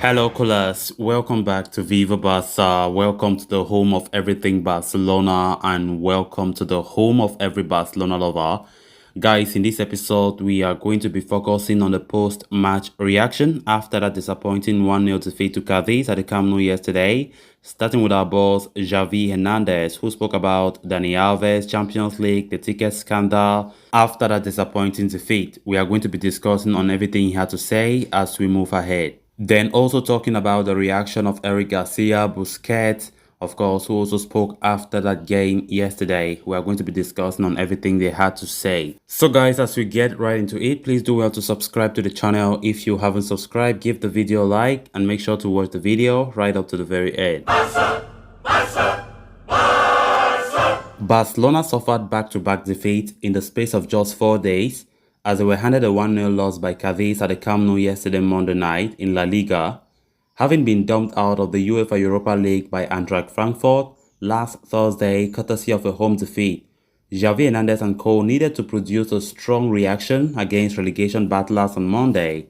Hello, Colas. Welcome back to Viva Barca. Welcome to the home of everything Barcelona and welcome to the home of every Barcelona lover. Guys, in this episode, we are going to be focusing on the post-match reaction after that disappointing 1-0 defeat to Cadiz at the Camp Nou yesterday. Starting with our boss, Xavi Hernandez, who spoke about Dani Alves, Champions League, the ticket scandal. After that disappointing defeat, we are going to be discussing on everything he had to say as we move ahead. Then also talking about the reaction of Eric Garcia, Busquets, of course, who also spoke after that game yesterday. We are going to be discussing on everything they had to say. So guys, as we get right into it, please do well to subscribe to the channel. If you haven't subscribed, give the video a like and make sure to watch the video right up to the very end. Barcelona suffered back-to-back defeats in the space of just 4 days as they were handed a 1-0 loss by Cadiz at the Camp Nou yesterday Monday night in La Liga, having been dumped out of the UEFA Europa League by Eintracht Frankfurt last Thursday courtesy of a home defeat. Xavi Hernandez and co needed to produce a strong reaction against relegation battlers on Monday,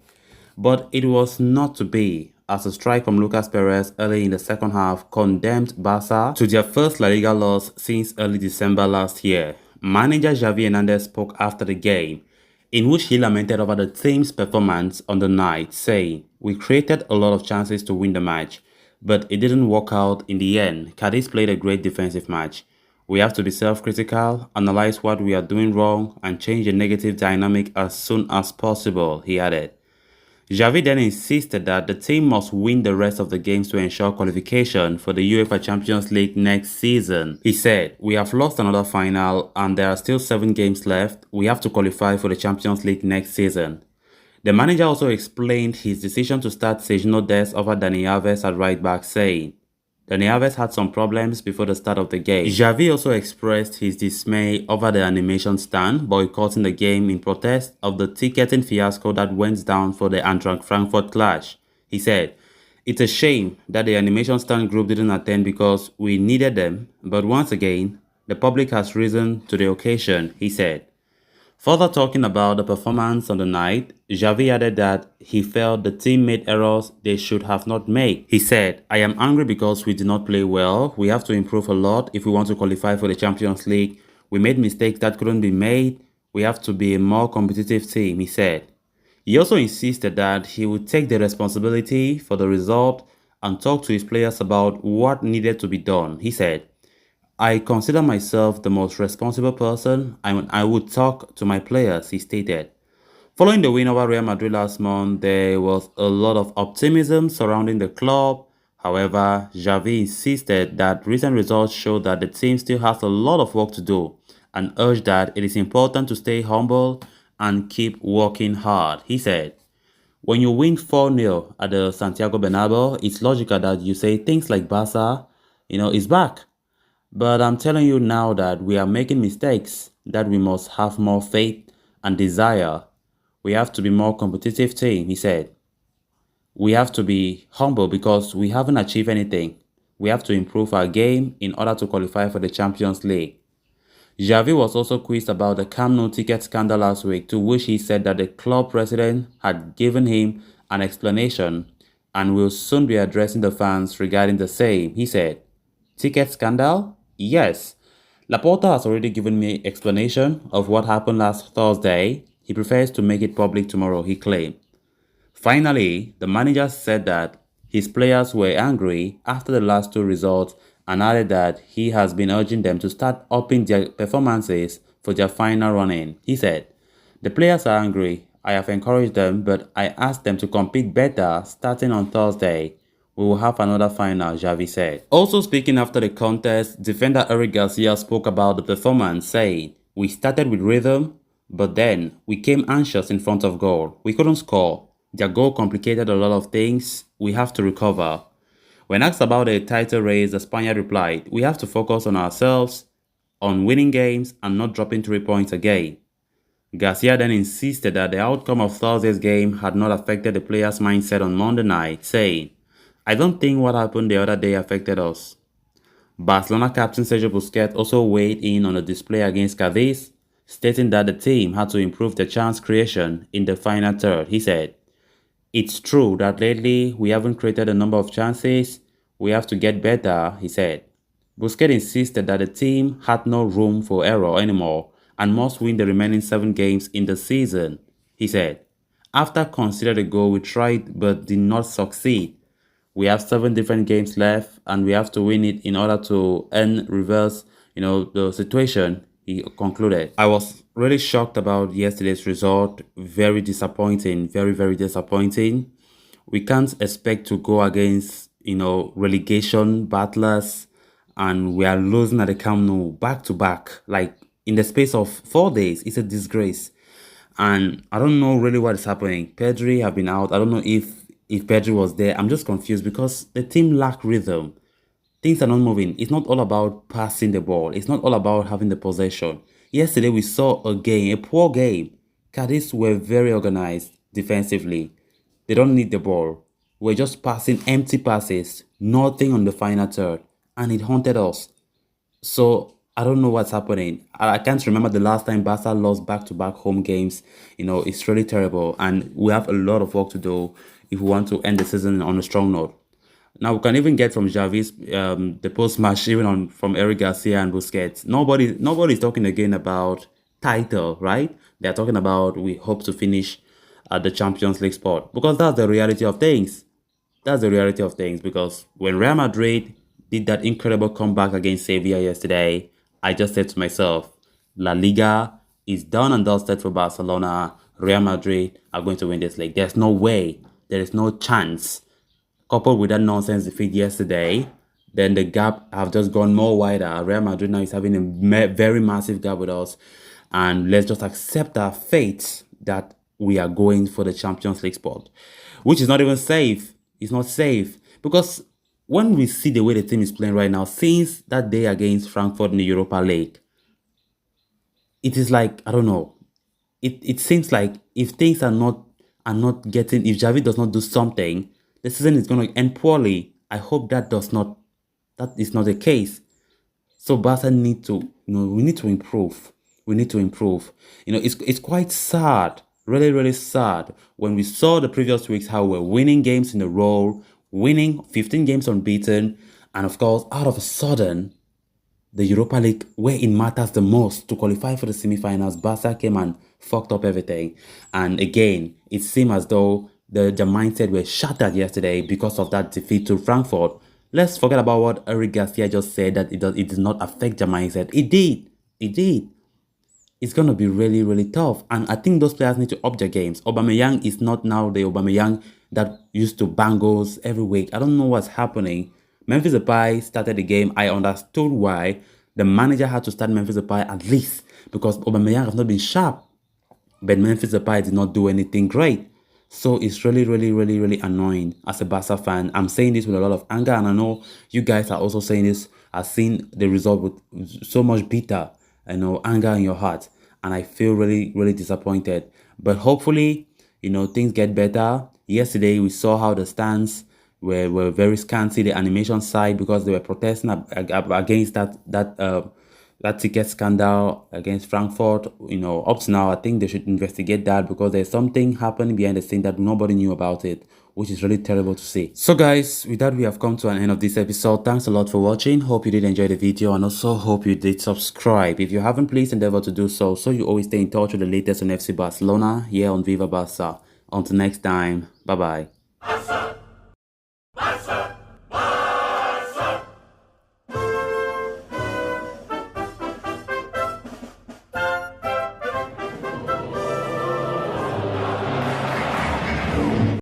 but it was not to be, as a strike from Lucas Perez early in the second half condemned Barca to their first La Liga loss since early December last year. Manager Xavi Hernandez spoke after the game, in which he lamented over the team's performance on the night, saying, "We created a lot of chances to win the match, but it didn't work out in the end. Cadiz played a great defensive match. We have to be self-critical, analyze what we are doing wrong, and change the negative dynamic as soon as possible," he added. Xavi then insisted that the team must win the rest of the games to ensure qualification for the UEFA Champions League next season. He said, "We have lost another final and there are still 7 games left. We have to qualify for the Champions League next season." The manager also explained his decision to start Sergio Dest over Dani Alves at right back, saying, "Dani Alves had some problems before the start of the game." Xavi also expressed his dismay over the animation stand boycotting the game in protest of the ticketing fiasco that went down for the Eintracht Frankfurt clash. He said, "It's a shame that the animation stand group didn't attend because we needed them, but once again, the public has risen to the occasion," he said. Further talking about the performance on the night, Xavi added that he felt the team made errors they should have not made. He said, "I am angry because we did not play well. We have to improve a lot if we want to qualify for the Champions League. We made mistakes that couldn't be made. We have to be a more competitive team," he said. He also insisted that he would take the responsibility for the result and talk to his players about what needed to be done. He said, "I consider myself the most responsible person and I would talk to my players," he stated. Following the win over Real Madrid last month, there was a lot of optimism surrounding the club. However, Xavi insisted that recent results show that the team still has a lot of work to do and urged that it is important to stay humble and keep working hard. He said, "When you win 4-0 at the Santiago Bernabeu, it's logical that you say things like Barca, is back. But I'm telling you now that we are making mistakes, that we must have more faith and desire. We have to be more competitive team," he said. "We have to be humble because we haven't achieved anything. We have to improve our game in order to qualify for the Champions League." Xavi was also quizzed about the Camp Nou ticket scandal last week, to which he said that the club president had given him an explanation and will soon be addressing the fans regarding the same. He said, "Ticket scandal? Yes. Laporta has already given me explanation of what happened last Thursday. He prefers to make it public tomorrow," he claimed. Finally, the manager said that his players were angry after the last 2 results and added that he has been urging them to start upping their performances for their final run-in. He said, "The players are angry. I have encouraged them, but I asked them to compete better starting on Thursday. We will have another final," Xavi said. Also speaking after the contest, defender Eric Garcia spoke about the performance, saying, "We started with rhythm, but then we came anxious in front of goal. We couldn't score. Their goal complicated a lot of things. We have to recover." When asked about a title race, the Spaniard replied, "We have to focus on ourselves, on winning games and not dropping 3 points again." Garcia then insisted that the outcome of Thursday's game had not affected the players' mindset on Monday night, saying, "I don't think what happened the other day affected us." Barcelona captain Sergio Busquets also weighed in on the display against Cadiz, stating that the team had to improve their chance creation in the final third. He said, It's true that lately we haven't created a number of chances. We have to get better, he said. Busquets insisted that the team had no room for error anymore and must win the remaining 7 games in the season, he said. After considering the goal, we tried but did not succeed. We have 7 different games left and we have to win it in order to reverse, the situation, he concluded. I was really shocked about yesterday's result. Very disappointing, very, very disappointing. We can't expect to go against, relegation battlers and we are losing at the Camp Nou back to back. Like in the space of 4 days, it's a disgrace. And I don't know really what is happening. Pedri have been out. I don't know if Pedri was there. I'm just confused because the team lack rhythm. Things are not moving. It's not all about passing the ball. It's not all about having the possession. Yesterday we saw a poor game. Cadiz were very organized defensively. They don't need the ball. We're just passing empty passes, nothing on the final third, and it haunted us. So I don't know what's happening. I can't remember the last time Barca lost back-to-back home games. It's really terrible, and we have a lot of work to do if we want to end the season on a strong note. Now we can even get from Xavi's the post match, even on from Eric Garcia and Busquets. Nobody's talking again about title, right? They're talking about we hope to finish at the Champions League spot because that's the reality of things. That's the reality of things because when Real Madrid did that incredible comeback against Sevilla yesterday, I just said to myself, La Liga is done and dusted for Barcelona. Real Madrid are going to win this league. There's no way. There is no chance. Coupled with that nonsense defeat yesterday, then the gap have just gone more wider. Real Madrid now is having a very massive gap with us. And let's just accept our fate that we are going for the Champions League spot, which is not even safe. It's not safe because when we see the way the team is playing right now, since that day against Frankfurt in the Europa League, it is like, I don't know. It seems like if things are not getting, if Xavi does not do something, the season is going to end poorly. I hope that is not the case. So Barca need to, we need to improve. We need to improve. It's quite sad, really, really sad when we saw the previous weeks how we're winning games in a row, winning 15 games unbeaten, and of course, out of a sudden, the Europa League, where it matters the most to qualify for the semi-finals, Barca came and fucked up everything. And again, it seemed as though the mindset were shattered yesterday because of that defeat to Frankfurt. Let's forget about what Eric Garcia just said, that it did not affect their mindset. It did. It did. It's going to be really, really tough. And I think those players need to up their games. Aubameyang is not now the Aubameyang that used to bang goals every week. I don't know what's happening. Memphis Depay started the game. I understood why the manager had to start Memphis Depay at least because Aubameyang has not been sharp. But Memphis Depay did not do anything great. So it's really, really, really, really annoying as a Barca fan. I'm saying this with a lot of anger, and I know you guys are also saying this. I've seen the result with so much bitter, anger in your heart, and I feel really, really disappointed. But hopefully, things get better. Yesterday, we saw how the stands were very scanty, the animation side, because they were protesting against that ticket scandal against Frankfurt. Up to now, I think they should investigate that because there's something happening behind the scene that nobody knew about it, which is really terrible to see. So guys, with that, we have come to an end of this episode. Thanks a lot for watching. Hope you did enjoy the video and also hope you did subscribe. If you haven't, please endeavor to do so you always stay in touch with the latest on FC Barcelona here on Viva Barca. Until next time, bye bye.